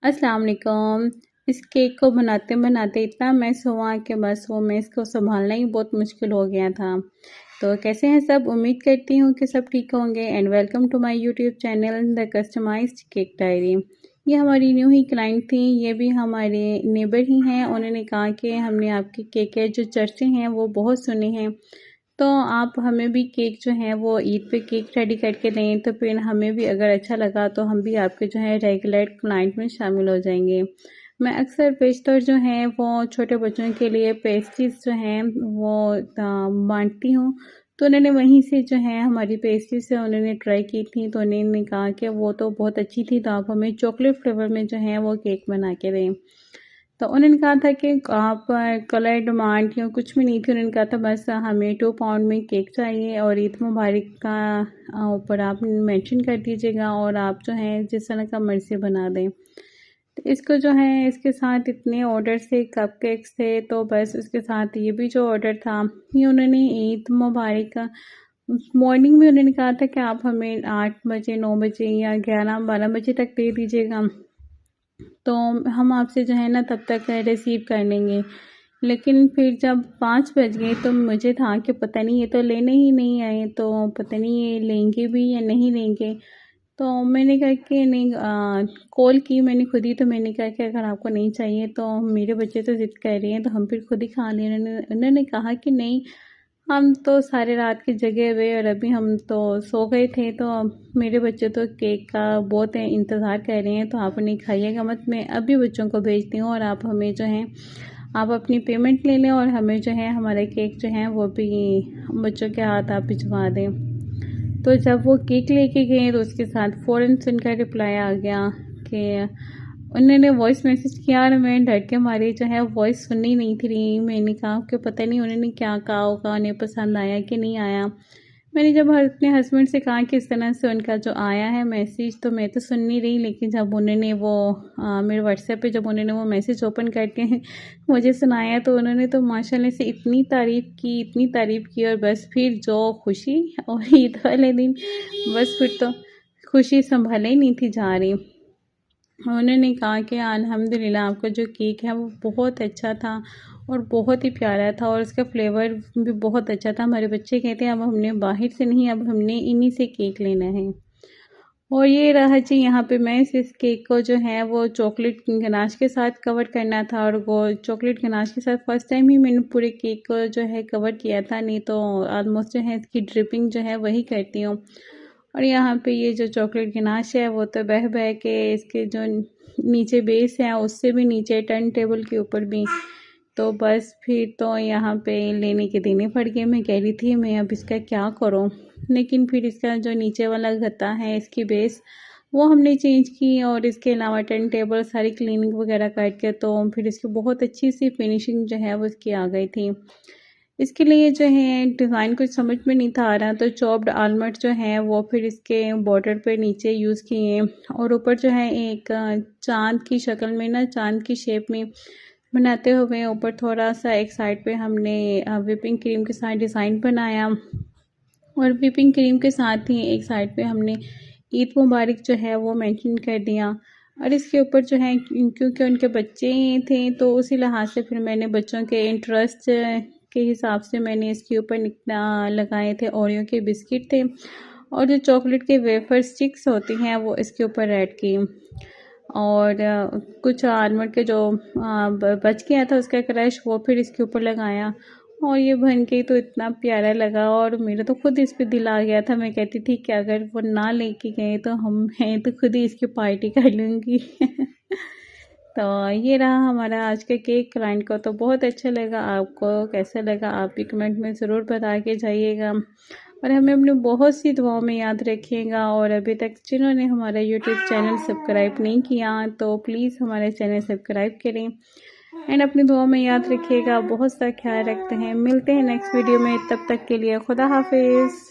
अस्सलाम वालेकुम। इस केक को बनाते-बनाते इतना मेस हुआ कि बस वो मेस को सँभालना ही बहुत मुश्किल हो गया था। तो कैसे हैं सब? उम्मीद करती हूँ कि सब ठीक होंगे and welcome to my YouTube channel the customised cake diary. ये हमारी न्यू ही क्लाइंट थी, ये भी हमारे नेबर ही हैं। उन्होंने कहा कि हमने आपके केक के जो चर्चे हैं वो बहुत सुने हैं, तो आप हमें भी केक जो है वो ईद पे केक रेडी करके दें, तो फिर हमें भी अगर अच्छा लगा तो हम भी आपके जो है रेगुलर क्लाइंट में शामिल हो जाएंगे। मैं अक्सर पेस्टर जो हैं वो छोटे बच्चों के लिए पेस्ट्रीज जो हैं वो बांटती हूँ। तो उन्होंने वहीं से जो है हमारी पेस्ट्री से उन्होंने ट्राई की थी, तो उन्होंने कहा कि वो तो बहुत अच्छी थी, तो आप हमें चॉकलेट फ्लेवर में जो है वो केक बना के दें। तो उन्होंने कहा था कि आप कलर डिमांड या कुछ भी नहीं थी। उन्होंने कहा था बस हमें 2 पाउंड में केक चाहिए और ईद मुबारक का ऊपर आप मेंशन कर दीजिएगा और आप जो है जिस तरह का मर्ज़ी बना दें। तो इसको जो है इसके साथ इतने ऑर्डर थे, कपकेक्स थे, तो बस उसके साथ ये भी जो ऑर्डर था ये उन्होंने ईद मुबारक का मॉर्निंग में उन्होंने कहा था कि आप हमें 8 बजे 9 बजे या 11-12 बजे तक दे दीजिएगा, तो हम आपसे जो है ना तब तक रिसीव कर लेंगे। लेकिन फिर जब 5 बज गए तो मुझे था कि पता नहीं ये तो लेने ही नहीं आए, तो पता नहीं ये लेंगे भी या नहीं लेंगे। तो मैंने कहा कि नहीं, कॉल की मैंने खुद ही, तो मैंने कहा कि अगर आपको नहीं चाहिए तो मेरे बच्चे तो ज़िद कर रहे हैं तो हम फिर खुद ही खा लें। उन्होंने कहा कि नहीं, हम तो सारे रात की जगे हुए और अभी हम तो सो गए थे, तो मेरे बच्चे तो केक का बहुत इंतज़ार कर रहे हैं, तो आप उन्हें खाइएगा मत, मैं अभी बच्चों को भेजती हूँ और आप हमें जो है आप अपनी पेमेंट ले लें और हमें जो है हमारे केक जो है वो भी बच्चों के हाथ आप भिजवा दें। तो जब वो केक लेके गए तो उसके साथ फ़ौरन से उनका रिप्लाई आ गया कि उन्होंने वॉइस मैसेज किया और मैं डर के मारे जो है वॉइस सुननी नहीं थी रही। मैंने कहा कि पता नहीं उन्होंने क्या कहा होगा, उन्हें पसंद आया कि नहीं आया। मैंने जब अपने हस्बैंड से कहा कि इस तरह से उनका जो आया है मैसेज, तो मैं तो सुन नहीं रही, लेकिन जब उन्होंने वो मेरे व्हाट्सएप पे जब उन्होंने वो मैसेज ओपन करके मुझे सुनाया, तो उन्होंने तो माशाल्लाह से इतनी तारीफ़ की, इतनी तारीफ़ की, और बस फिर जो खुशी और ईद वाले दिन बस फिर तो खुशी संभाले ही नहीं थी जा रही। उन्होंने कहा कि अल्हम्दुलिल्लाह आपका जो केक है वो बहुत अच्छा था और बहुत ही प्यारा था और उसका फ्लेवर भी बहुत अच्छा था। हमारे बच्चे कहते हैं अब हमने बाहर से नहीं, अब हमने इन्हीं से केक लेना है। और ये रहा जी, यहाँ पे मैं इस केक को जो है वो चॉकलेट गनाश के साथ कवर करना था, और वो चॉकलेट गनाश के साथ फर्स्ट टाइम ही मैंने पूरे केक को जो है कवर किया था, नहीं तो ऑलमोस्ट जो है इसकी ड्रिपिंग जो है वही करती हूँ। और यहाँ पे ये जो चॉकलेट गनाश है वो तो बह बह के इसके जो नीचे बेस है उससे भी नीचे टर्न टेबल के ऊपर भी, तो बस फिर तो यहाँ पे लेने के देने पड़ गए। मैं कह रही थी मैं अब इसका क्या करूँ, लेकिन फिर इसका जो नीचे वाला गत्ता है इसकी बेस वो हमने चेंज की, और इसके अलावा टर्न टेबल सारी क्लीनिंग वगैरह करके तो फिर इसकी बहुत अच्छी सी फिनिशिंग जो है वो इसकी आ गई थी। इसके लिए जो है डिज़ाइन कुछ समझ में नहीं था आ रहा, तो चॉप्ड आलमंड जो है वो फिर इसके बॉर्डर पे नीचे यूज़ किए, और ऊपर जो है एक चाँद की शक्ल में ना, चाँद की शेप में बनाते हुए ऊपर थोड़ा सा एक साइड पे हमने व्हिपिंग क्रीम के साथ डिज़ाइन बनाया, और व्हिपिंग क्रीम के साथ ही एक साइड पे हमने ईद मुबारक जो है वो मेंशन कर दिया। और इसके ऊपर जो है क्योंकि उनके बच्चे थे, तो उसी लिहाज से फिर मैंने बच्चों के इंटरेस्ट के हिसाब से मैंने इसके ऊपर लगाए थे ओरियो के बिस्किट थे, और जो चॉकलेट के वेफर स्टिक्स होती हैं वो इसके ऊपर ऐड की, और कुछ आलमंड के जो बच गया था उसका क्रश वो फिर इसके ऊपर लगाया, और ये बन के तो इतना प्यारा लगा और मेरा तो खुद इस पे दिल आ गया था। मैं कहती थी कि अगर वो ना लेके गए तो मैं तो खुद ही इसकी पार्टी कर लूँगी। तो ये रहा हमारा आज का केक। क्लाइंट को तो बहुत अच्छा लगा, आपको कैसा लगा आप भी कमेंट में ज़रूर बता के जाइएगा, और हमें अपनी बहुत सी दुआओं में याद रखिएगा। और अभी तक जिन्होंने हमारा यूट्यूब चैनल सब्सक्राइब नहीं किया तो प्लीज़ हमारा चैनल सब्सक्राइब करें एंड अपनी दुआओं में याद रखिएगा। बहुत सा ख्याल रखते हैं, मिलते हैं नेक्स्ट वीडियो में, तब तक के लिए खुदा हाफिज़।